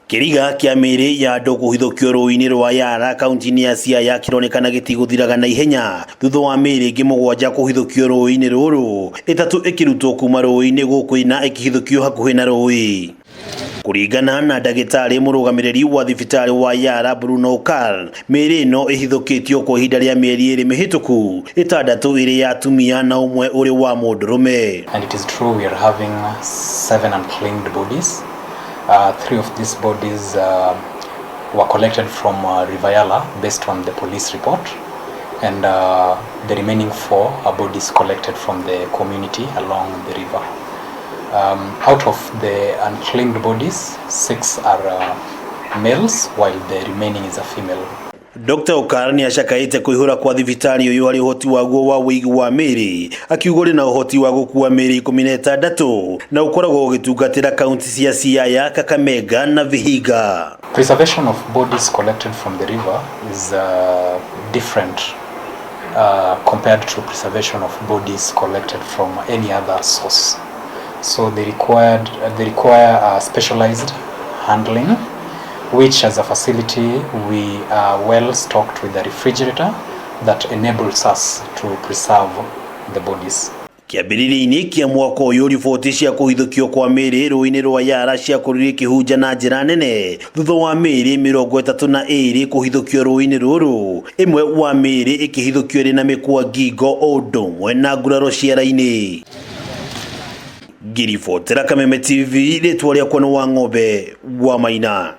Kiriga kia miiri ya andu kuhithukio ruii-ini rwa Yala kaunti-ini ya Siaya kironekana gitiguthiraga na ihenya thutha wa miiri ingi 7 kuhithukio ruii-ini ruru, 3 ikirutwo kuma ruii-ini gukwina ikihithukio hakuhi na rui. Kuringana na ndagitari murugamiriri wa thibitari wa Yala Bruno Karl, miiri ino ihithukitio kwa ihinda ria mieri 2 mihituku, 6 iri ya atumia na umwe uri wa mundurume. And it is true we are having 7 unclaimed bodies. 3 of these bodies were collected from River Yala based on the police report, and the remaining 4 are bodies collected from the community along the river. Out of the unclaimed bodies, 6 are males, while the remaining is a female. Dr. Okarani ashakaite kuihura kwa thibitari uyu hari uhoti waguo wa wigi wa miiri, akiuga na uhoti wa gukua miiri 16 na ukoragwo ugitungatira kaunti cia Siaya, Kameme na Vihiga. Preservation of bodies collected from the river is different compared to preservation of bodies collected from any other source. So they require specialized handling, which as a facility we are well stocked with a refrigerator that enables us to preserve the bodies. Kiambiriri-ini kia mwaka uyu riboti cia kuhithukio kwa miiri ruii-ini rwa Yala ciakoririe kihunja na njira nene thutha wa miiri 32 kuhithukio ruii-ini ruru, imwe wa miiri ikihithukio ri na micwangingo odumwe na nguraro ciara-ini. Ngiribotera Kameme TV ritwa riakwa ni wa ng'ombe wa Maina.